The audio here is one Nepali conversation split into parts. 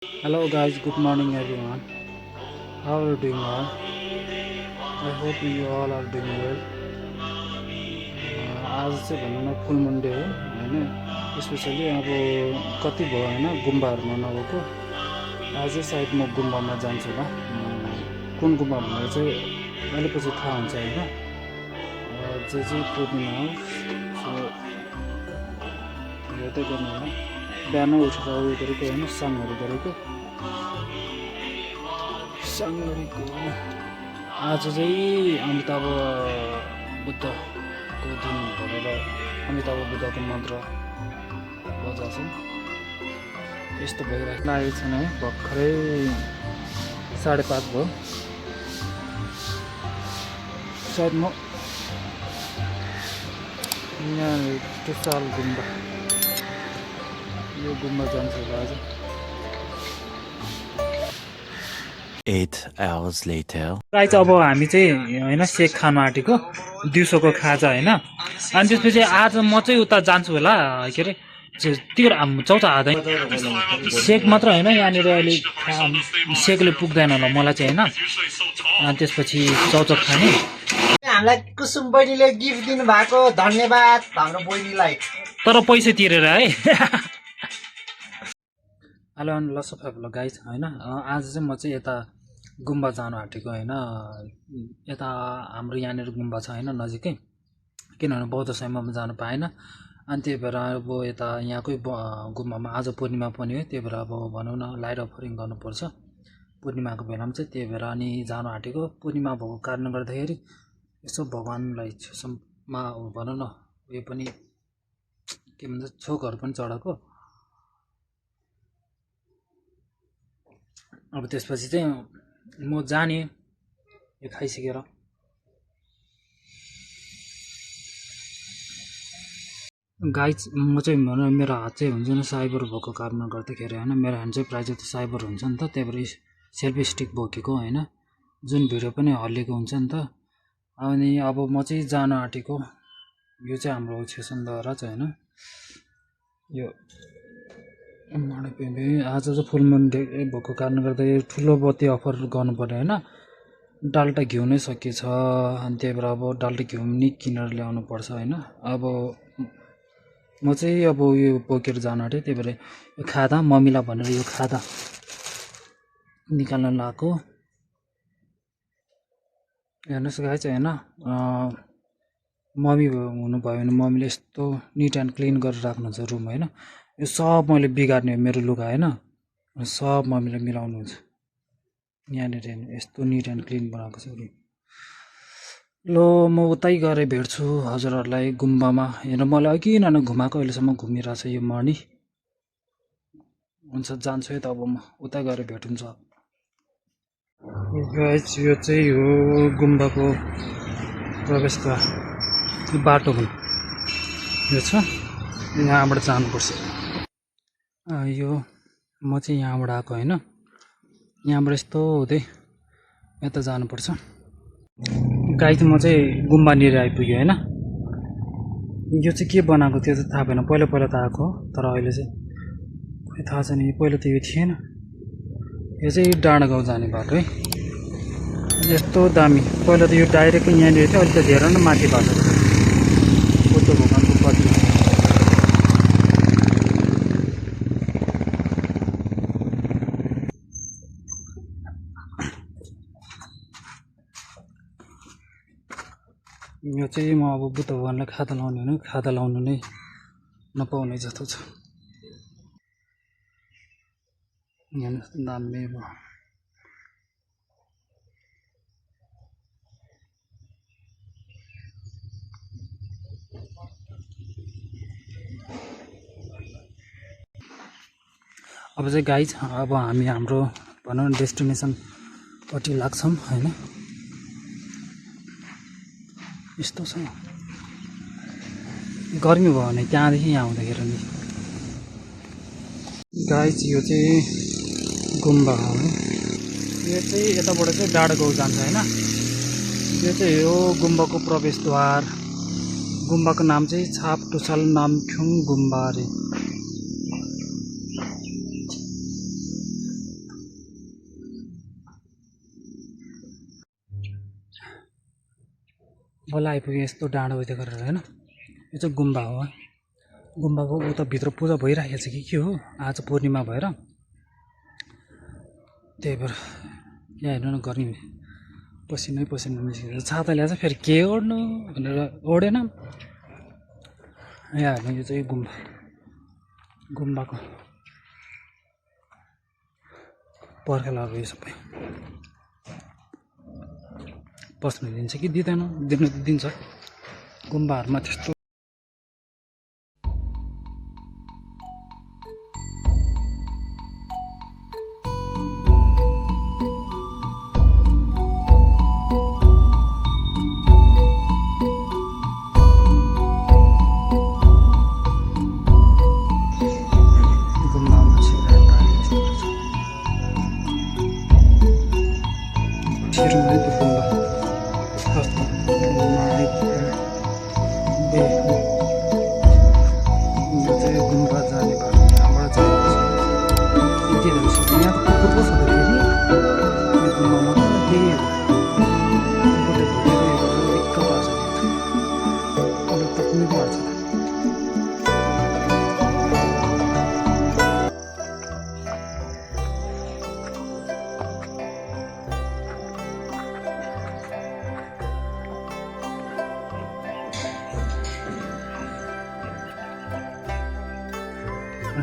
Hello guys, good morning everyone. How are you doing all? I hope you all are doing well. आज चाहिँ भनौँ न फुल मन्डे हो होइन, स्पेसली अब कति भयो होइन गुम्बाहरूमा नगएको। आज चाहिँ सायद म गुम्बामा जान्छु होला। कुन गुम्बा भनेर चाहिँ अहिले पछि थाहा हुन्छ होइन। जे चाहिँ पूर्णिमा हो, सो हेर्दै गर्नु होला। बिहान उठेर उयो गरेको होइन, साङहरू गरेको आज चाहिँ अमिताभ बुद्धको दिन भनेर अमिताभ बुद्धको मन्त्र बजाउँछौँ। यस्तो भइरहेको लागेको छैन है, भर्खरै 5:30 भयो। सायद म यहाँ टुसाल गुम्बा, यो गुम्बा जान्छु होला आज। 8 hours later. गाइस अब हामी चाहिँ होइन सेक खानु आँटेको दिउँसोको खाजा होइन। अनि त्यसपछि आज म चाहिँ उता जान्छु होला, के अरे त्यो चौथा हात सेक मात्र होइन, यहाँनिर अहिले सेकले पुग्दैन होला मलाई चाहिँ होइन। अनि त्यसपछि चौचक खाने। हामीलाई कुसुम बहिनीले गिफ्ट दिनु भएको धन्यवाद हाम्रो बहिनीलाई। तर पैसा तिरेर है। हेलो अनि ल सफा ल गाइस होइन, आज चाहिँ म चाहिँ यता गुम्बा जानु आँटेको होइन। यता हाम्रो यहाँनिर गुम्बा छ होइन नजिकै, किनभने बौद्ध समयमा जानु पाएन। अनि त्यही भएर अब यता यहाँकै गुम्बामा आज पूर्णिमा पनि हो, त्यही भएर अब भनौँ न लाइट अफरिङ गर्नुपर्छ पूर्णिमाको बेलामा चाहिँ। त्यही भएर अनि जानु आँटेको। पूर्णिमा भएको कारणले गर्दाखेरि यसो भगवान्लाई छेसम्मा भनौँ न उयो पनि के भन्छ छोकहरू पनि चढाएको। अब त्यसपछि चाहिँ म जाने यो खाइसकेर। गाइस म चाहिँ भनौँ मेरो हात चाहिँ हुन्छ नि साइबर भएको कारणले गर्दाखेरि होइन, मेरो ह्यान्ड चाहिँ प्रायः जस्तो साइबर हुन्छ नि त, त्यही भएर सेल्फी स्टिक बोकेको होइन, जुन भिडियो पनि हल्लिएको हुन्छ नि त। अनि अब म चाहिँ जानु आँटेको, यो चाहिँ हाम्रो छेसनद्वारा चाहिँ होइन। यो आज चाहिँ फुल मन्डे भएको कारणले गर्दा यो ठुलो बत्ती अफर गर्नु पर्यो होइन। डाल्टा घिउ नै सकिएछ, अनि त्यही भएर अब डाल्टा घिउ नि किनेर ल्याउनु पर्छ होइन। अब म चाहिँ अब यो बोकेर जानु आँटेँ, त्यही भएर यो खादा मम्मीलाई भनेर यो खादा निकाल्न लगाएको। हेर्नुहोस् गाइस होइन, मम्मी हुनुभयो भने मम्मीले यस्तो निट एन्ड क्लिन गरेर राख्नुहुन्छ रुम होइन। यो सब मैले बिगार्ने मेरो लुगा होइन, सब मम्मीले मिलाउनुहुन्छ। यहाँनिर यस्तो निट एन्ड क्लिन बनाएको छ रुम। ल म उतै गएर भेट्छु हजुरहरूलाई गुम्बामा। हेर मलाई अघि घुमाएको, अहिलेसम्म घुमिरहेछ यो मर्नी। हुन्छ जान्छु है त, अब म उता गएर भेटुन्छ। गाइस यो चाहिँ हो गुम्बाको प्रवेशद्वार, बाटो हुन् यो छ, यहाँबाट जानुपर्छ। यो म चाहिँ यहाँबाट आएको होइन, यहाँबाट यस्तो हुँदै यता जानुपर्छ। गाइस म चाहिँ गुम्बानिर आइपुग्यो होइन। यो चाहिँ के बनाएको त्यो चाहिँ थाहा भएन, पहिला पहिला त आएको तर अहिले चाहिँ खोइ थाहा छैन। पहिला त यो थिएन। यो चाहिँ डाँडा गाउँ जाने बाटो है, यस्तो दामी। पहिला त यो डाइरेक्ट यहाँनिर थियो, अहिले त धेरै नै माथि भएको छ बुद्ध भगवान्को प्रतिमा। यो चाहिँ म अब बुद्ध भगवान्लाई खाता लाउने हो, खाता लाउनु नै नपाउने जस्तो छ। हेर्नुहोस् दामी भयो। अब चाहिँ गाइज अब हामी हाम्रो भनौँ न डेस्टिनेसनपट्टि लाग्छौँ होइन। यस्तो छ गर्मी भयो भने त्यहाँदेखि यहाँ आउँदाखेरि नि गाइज यो चाहिँ गुम्बा हो। यो चाहिँ यताबाट चाहिँ डाँडा गाउँ जान्छ होइन। यो चाहिँ हो गुम्बाको प्रवेशद्वार। गुम्बाको नाम चाहिँ छाप टुसाल नामथुङ गुम्बा अरे। बल्ल आइपुग्यो यस्तो डाँडो उयो गरेर होइन। यो चाहिँ गुम्बा हो है। गुम्बाको उता भित्र पूजा भइराखेको छ कि के हो, आज पूर्णिमा भएर त्यही भएर यहाँ हेर्नु न गर्मी पसिनै पसिना निस्किन्छ। छाता ल्याएछ फेरि के ओढ्नु भनेर ओढेन। यहाँ हेर्नु यो चाहिँ गुम्बाको पर्खालहरू यो सबै बस्नु दिन्छ कि दिँदैन, दिनु त दिन्छ। गुम्बाहरूमा त्यस्तो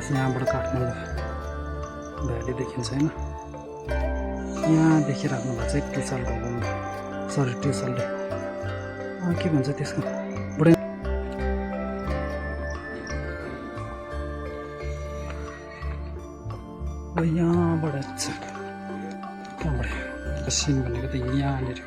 यहाँबाट काठमाडौँ भ्याली देखिन्छ होइन। यहाँ देखिराख्नु भएको चाहिँ टुसालको गुम्बा, सरी टुसालले के भन्छ त्यसको बुढै यहाँबाट छ। कहाँबाट सिन भनेको त यहाँनिर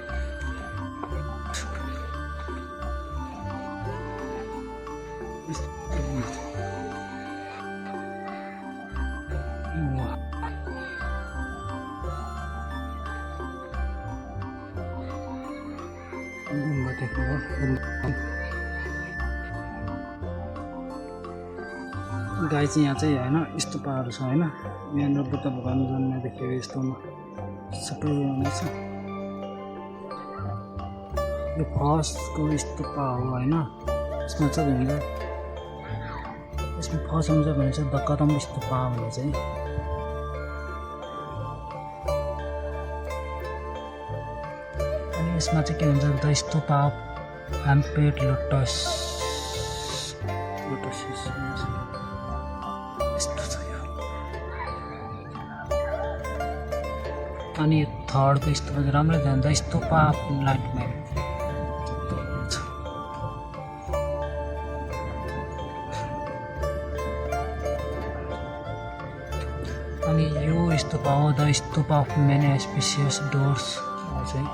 गुम्बा देख्नुभयो। गाई चाहिँ यहाँ चाहिँ होइन स्तूपहरू छ होइन। यहाँनिर बुद्ध भगवान जन्मेदेखि यस्तोमा सबै छ। यो फर्स्टको स्तूपा हो होइन। यसमा चाहिँ हुन्छ, यसमा फर्स्ट हुन्छ भने चाहिँ द कदम स्तूपा भने चाहिँ यसमा चाहिँ के हुन्छ द स्तूपा अफ एम्पेड लोटस यस्तो छ यो। अनि थर्डको स्तूपा चाहिँ राम्रै ध्यान द स्तूपा अफ इनलाइटमेन्ट। अनि यो स्तूपा हो the stupa of many spacious डोर्स चाहिँ।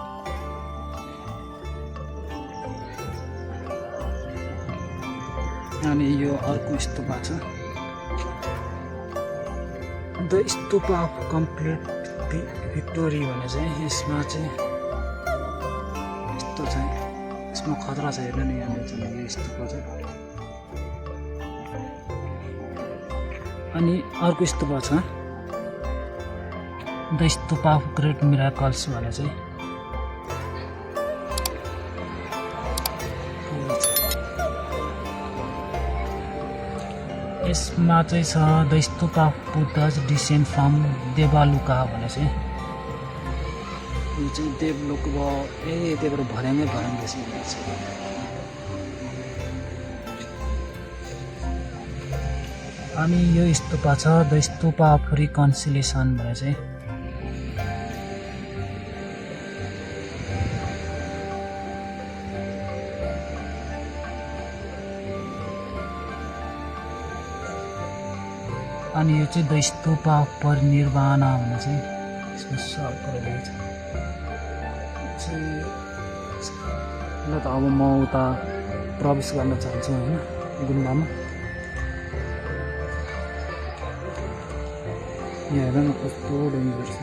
अनि यो अर्को स्तूपा छ द स्तूपा अफ कम्प्लिट भिक्टोरी भने चाहिँ। यसमा चाहिँ यस्तो चाहिँ यसमा खतरा छ हेर्नु नि। यहाँनिर चाहिँ यो स्तूपा छ। अनि अर्को स्तूपा छ the stupa of great miracles भने चाहिँ। यसमा चाहिँ छ the stupa of Buddha's descent from Devaloka भने चाहिँ। यो चाहिँ देवलोक भयो त्यही भएर भर्याङै भर्याङ बेसी हुन्छ। अनि यो स्तूपा छ द स्तूपा अफ रिकन्सिलेसन भने चाहिँ। अनि यो चाहिँ द स्तूपा अफ परिनिर्वाणा भने चाहिँ। यसमा सर्कलहरू छ। ल त अब म उता प्रवेश गर्न चाहन्छु होइन गुम्बामा। यहाँ हेर न कस्तो डेन्जर छ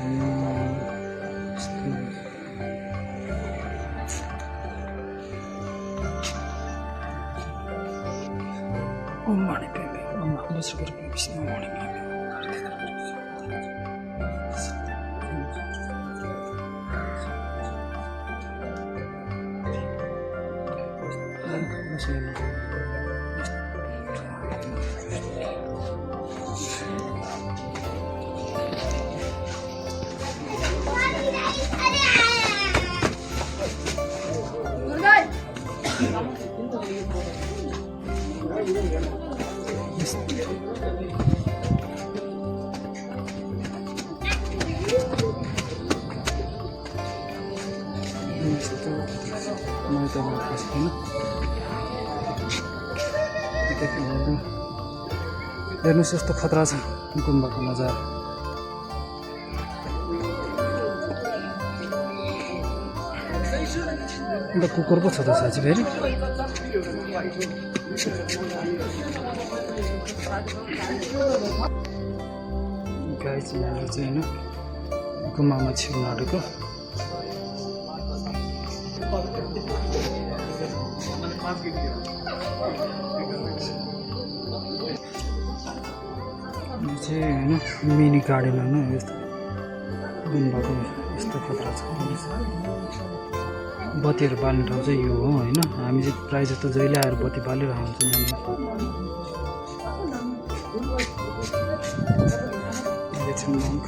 हेर्नुहोस् यस्तो खतरा छ गुम्बाको नजारा। अन्त कुकुर पो छ त साँच्ची फेरि। गाई चाहिँ यहाँनिर चाहिँ होइन गुम्बामा छिर्नु आँटेको। यो चाहिँ होइन मिनी गार्डन होइन यस्तो गुम्बाको यस्तो खतरा छ। बत्तीहरू बाल्ने ठाउँ चाहिँ यो हो होइन। हामी चाहिँ प्रायः जस्तो जहिले आएर बत्ती बालिरहेको हुन्छौँ यहाँनिर। यो चाहिँ मङ्क।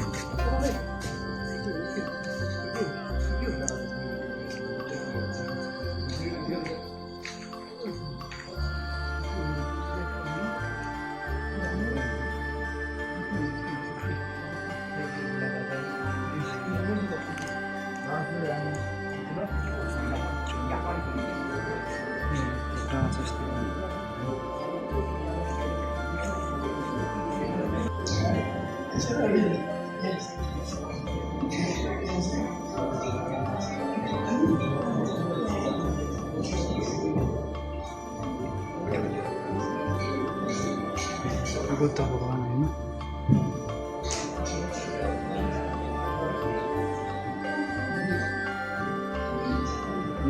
बुद्ध भगवान होइन।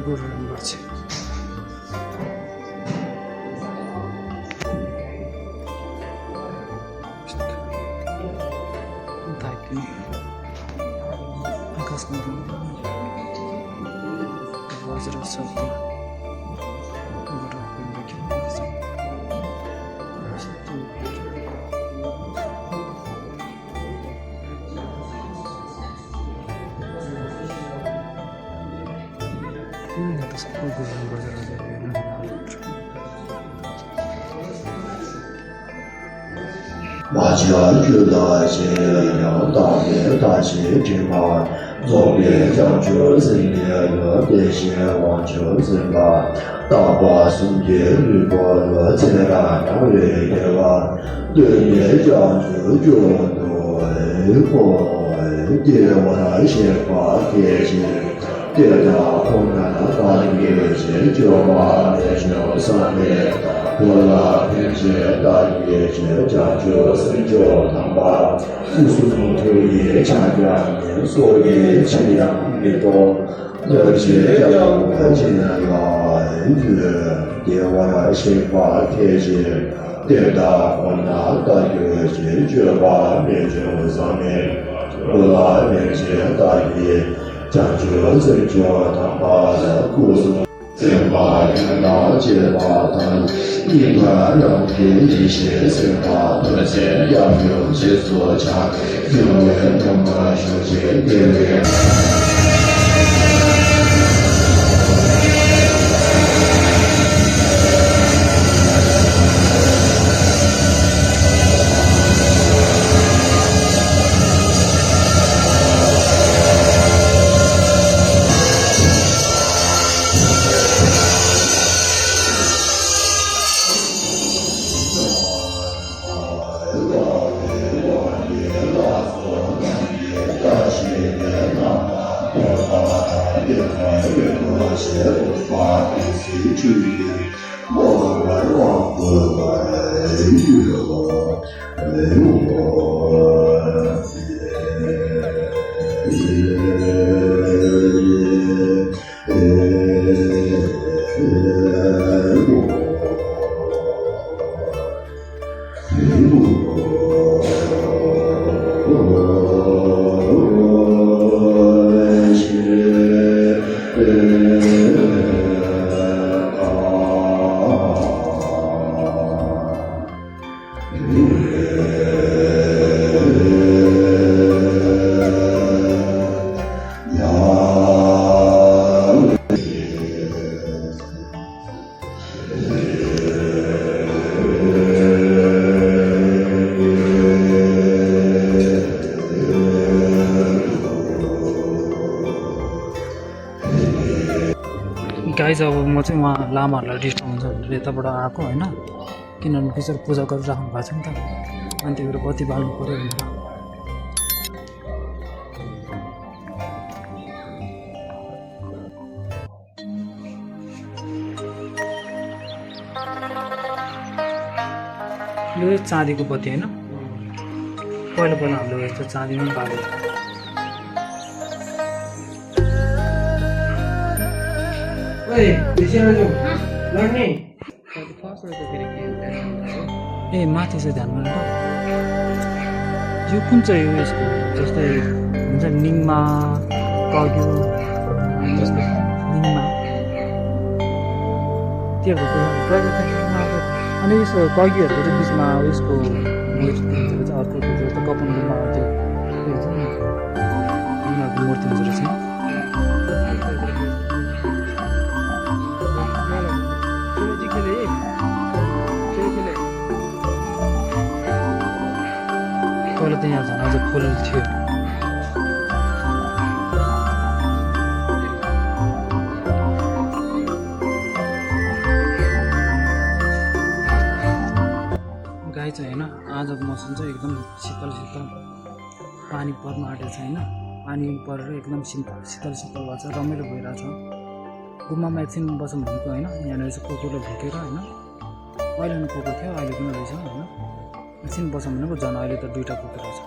गुरु गर्छ आकाशमा वज्र शब्द सबै गुरु बजेर马家知道些要大业大业之嘛，左边将军是也有这些王球是吧？大把兄弟如果我这样当然也吧，对面将军就对我对我那些话这些。对的，湖南大理些就把那些上面，我那平时大理些讲究是就他妈，不是从头也强调年，所以这样越多，那些要看见来源，对我那些话这些。对的，湖南大理些就把那些上面，我那平时大理。讲究这叫他妈的故事，这把人老结巴他，一般人给一些生活特些要有些所强，永远他妈修些点点。गाइज अब म चाहिँ उहाँ लामाहरूलाई डिस्टर्ब हुन्छ भनेर यताबाट आएको होइन, किनभने बिचरा पूजा गरिराख्नु भएको छ नि त, अनि त्यही भएर बत्ती बाल्नु पऱ्यो भनेर। यो चाँदीको बत्ती होइन, पहिला पहिला हाम्रो यस्तो चाँदीमै बाल्यो। ए माथि चाहिँ ध्यानमा ल। यो कुन चाहिँ हो यसको, जस्तै हुन्छ निङमा कग्यो जस्तै निङमा त्योहरूको अनि यसो कग्युहरूको चाहिँ बिचमा यसको मूर्ति हुन्छ रहेछ, अर्को जस्तो कपनमा त्यो हुन्छ नि उनीहरूको मूर्ति हुन्छ रहेछ। पहिला त यहाँ झन् अझ फुल थियो। गाई चाहिँ होइन आजको मौसम चाहिँ एकदम शीतल शीतल, पानी पर्न आँटेको छ होइन, पानी परेर एकदम शीतल शीतल भएको छ, रमाइलो भइरहेछ। गुम्बामा एकछिन बसौँ भनेको होइन, यहाँनिर चाहिँ कुकुरले भुकेर होइन, अहिले नै कुकुर थियो अहिले पनि रहेछ होइन, एकछिन बसौँ भनेको झन् अहिले त 2टा कुकुर रहेछ।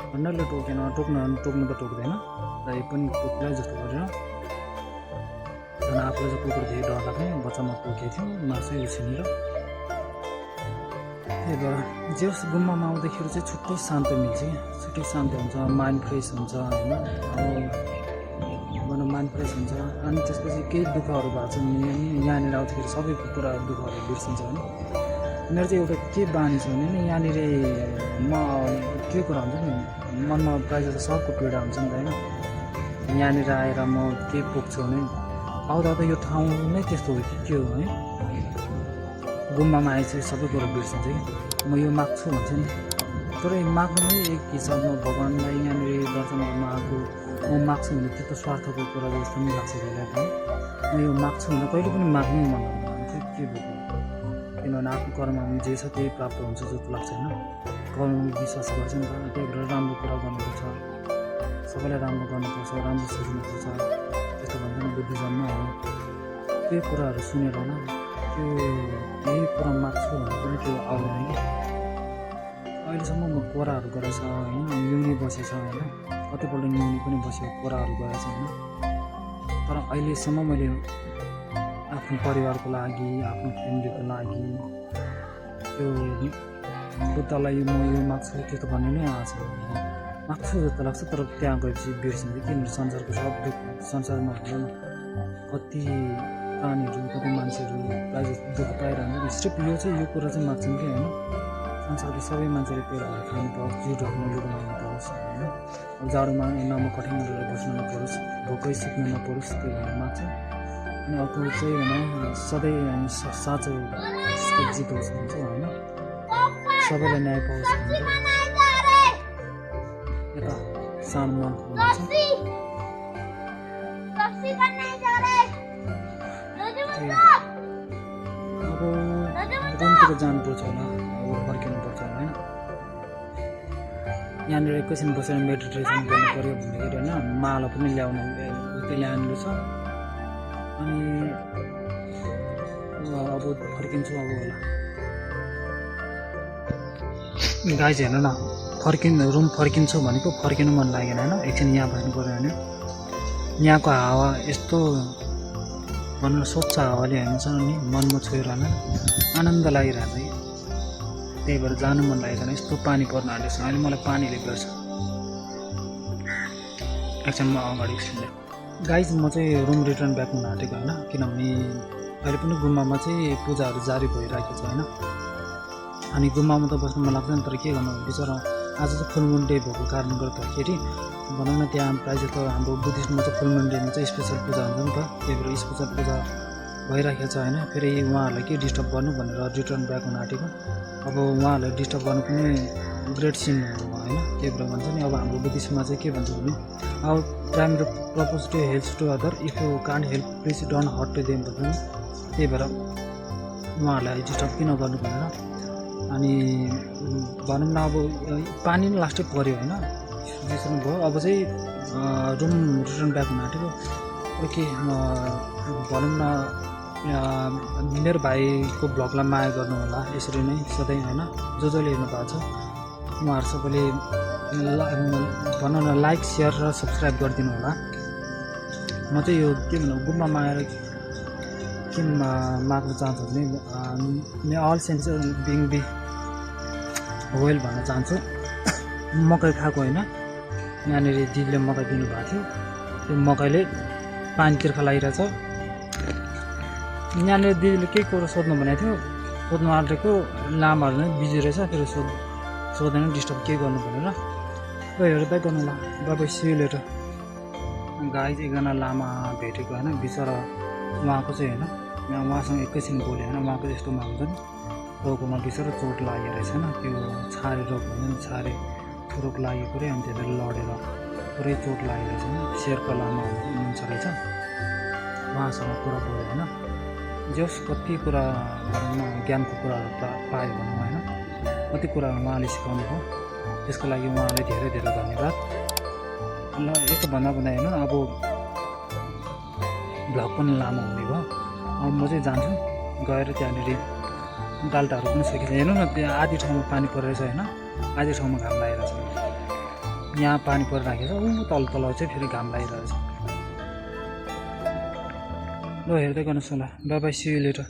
भन्नाले टोकेन, टोक्नु त टोक्दैन, तै पनि कुकुरलाई जस्तो गरेर झन् आफूलाई चाहिँ कुकुर धेरै डर लाग्ने, बच्चामा टोकेको थियो मासु उसिनेर। त्यही भएर जे होस् गुम्बामा आउँदाखेरि चाहिँ छुट्टै शान्त मिल्छ क्या, छुट्टै शान्त हुन्छ, माइन्ड फ्रेस हुन्छ होइन, अब भनौँ माइन्ड फ्रेस हुन्छ। अनि त्यसपछि केही दुःखहरू भएको छ भने यहाँनिर आउँदाखेरि सबै कुराहरू दुःखहरू बिर्सिन्छ होइन। मेरो चाहिँ एउटा के बानी छ भने नि, यहाँनिर म के कुरा हुन्छ नि मनमा प्रायः जस्तो सबको पीडा हुन्छ नि त होइन। यहाँनिर आएर म के पुग्छु भने आउँदा यो ठाउँ नै त्यस्तो हो कि के हो है, गुम्बामा आएपछि सबै कुरो बिर्सिन्छ कि। म यो माग्छु भन्छु नि, तर माग्नुमै एक हिसाबमा भगवान्लाई यहाँनिर दर्शन गर्न आएको म माग्छु भने त्यो त स्वार्थको कुरा जस्तो पनि लाग्छ कहिलेकाहीँ। म यो माग्छु भने कहिले पनि माग्नै मन लाग्दैन के भएको, किनभने आफ्नो कर्ममा जे छ त्यही प्राप्त हुन्छ जस्तो लाग्छ होइन। कर्ममा विश्वास गर्छ नि त, त्यही भएर राम्रो कुरा गर्नुपर्छ, सबैलाई राम्रो गर्नुपर्छ, राम्रो सोच्नुपर्छ, त्यस्तो भन्छ नि बुद्धिज्ममा हो। त्यही कुराहरू सुनेर होइन त्यो यही कुरा माग्छु भने पनि त्यो आउँदैन कि। अहिलेसम्म म कोराहरू गरेछ होइन, न्युनी बसेछ होइन, कतिपल्ट न्युनी पनि बसेको कोराहरू गरेछ होइन, तर अहिलेसम्म मैले आफ्नो परिवारको लागि आफ्नो फ्यामिलीको लागि त्यो बुद्धलाई म यो माग्छु त्यो त भन्ने नै आएको छ, माग्छु जस्तो लाग्छ। तर त्यहाँ गएपछि बिर्सिन्छ, किनभने संसारको सब दुःख संसारमा कति प्राणीहरू कति मान्छेहरू प्रायः दुःख पाइरहन्छ, सिर्फ यो चाहिँ यो कुरा चाहिँ माग्छन् कि होइन, संसारको सबै मान्छेले पेट भएर खानु पाओस्, जिउ ढक्नु लुगा लाउनु पाओस् होइन, अब जाडोमा हिउँदामा कठिन गरेर बस्नु नपरोस्, भोकै सिक्नु नपरोस्, त्यो भएर माग्छ। अनि अर्को चाहिँ भने सधैँ साँचो जित होस् भन्छ होइन, सबैलाई न्याय पाओस् भन्छ। यता सानो मनको भन्छ अब रुमतिर जानुपर्छ होला, अब फर्किनुपर्छ होला होइन। यहाँनिर एकैछिन बसेर मेडिटेसन गर्नु पऱ्यो भन्दाखेरि होइन, माला पनि ल्याउनु उतै ल्याउनु छ। अनि अब फर्किन्छु अब होला। गाइज हेर्नु न, रुम फर्किन्छु भनेको फर्किनु मन लागेन होइन, एकछिन यहाँ बस्नु पऱ्यो भने यहाँको हावा यस्तो भनौँ स्वच्छ हावाले हेर्नु छ नि मनमा छोएर होइन आनन्द लागिरहेछ कि, त्यही भएर जानु मन लागेको छैन। यस्तो पानी पर्न आँटेको छ अहिले, मलाई पानीले गर्छ। एकछिन म अगाडि एकछिनले गाइज म चाहिँ रुम रिटर्न ब्याक हुन आँटेको होइन, किनभने अहिले पनि गुम्बामा चाहिँ पूजाहरू जारी भइरहेको छ होइन। अनि गुम्बामा त बस्नु मन लाग्दैन, तर के गर्नु बिचरा आज चाहिँ फुल मुन डे भएको कारणले गर्दाखेरि भनौँ न त्यहाँ प्रायः जस्तो हाम्रो बुद्धिस्टमा चाहिँ फुल मुन डेमा चाहिँ स्पेसल पूजा हुन्छ नि त, त्यही भएर स्पेसल पूजा भइरहेको छ होइन। फेरि उहाँहरूलाई के डिस्टर्ब गर्नु भनेर रिटर्न ब्याक हुन आँटेको। अब उहाँहरूलाई डिस्टर्ब गर्नु पनि ग्रेट सिनहरू भयो होइन त्यो कुरा भन्छ नि। अब हाम्रो बुद्धिस्टमा चाहिँ के भन्छ भने अब primary purpose to help to other if you can't help please don't hurt to them भन्छ नि। त्यही भएर उहाँहरूलाई डिस्टर्ब किन गर्नु भनेर। अनि भनौँ न अब पानी नै लास्टै पऱ्यो होइन सिचुएसन भयो। अब चाहिँ रुम रिटर्न ब्याक हुन आँटेको ओके। भनौँ न मेरो भाइको भ्लगलाई माया गर्नु होला यसरी नै सधैँ होइन। जसले हेर्नु भएको छ उहाँहरू सबैले भनौँ न लाइक सेयर र सब्सक्राइब गरिदिनु होला। म चाहिँ यो के भनौँ गुम्बामा आएर के माग्न चाहन्छु भने may all sense being be well भन्न चाहन्छु। मकै खाएको होइन यहाँनिर दिदीले मकै दिनुभएको थियो त्यो मकैले पानी तिर्खा लागिरहेछ। यहाँनिर दिदीले केही कुरो सोध्नु भनेको थियो सोध्नु आँटेको लामाहरू नै बिजी रहेछ फेरि सोध्दैन डिस्टर्ब के गर्नु भनेर र हेर्दै गर्नु ल बाबा सिलेर। गाई चाहिँ एकजना लामा भेटेको होइन बिचरा उहाँको चाहिँ होइन उहाँसँग एकैछिन बोल्यो होइन। उहाँको यस्तो हुन्छ नि टाउकोमा बिचरा चोट लागेको रहेछ होइन त्यो छारे रोग भन्छ नि छारे रोग लागेको रे अनि त्यसले लडेर पुरै चोट लागेको रहेछ होइन। शेरको लामा हुनुहुन्छ रहेछ उहाँसँग कुरा बोल्यो होइन। जस कति कुरा भनौँ न ज्ञानको कुराहरू पायो भनौँ होइन कति कुराहरू उहाँले सिकाउनु भयो त्यसको लागि उहाँलाई धेरै धेरै धन्यवाद ल। एकभन्दा होइन अब भ्लग पनि लामो हुने भयो। अब म चाहिँ जान्छु गएर त्यहाँनिर डाल्टाहरू पनि सकिन्छ। हेर्नु न त्यहाँ आधी ठाउँमा पानी परिरहेछ होइन आधी ठाउँमा घाम लागिरहेछ। यहाँ पानी परिराखेको छ ऊ तल चाहिँ फेरि घाम लागिरहेछ। ल हेर्दै गर्नुहोस् होला bye bye see you letter.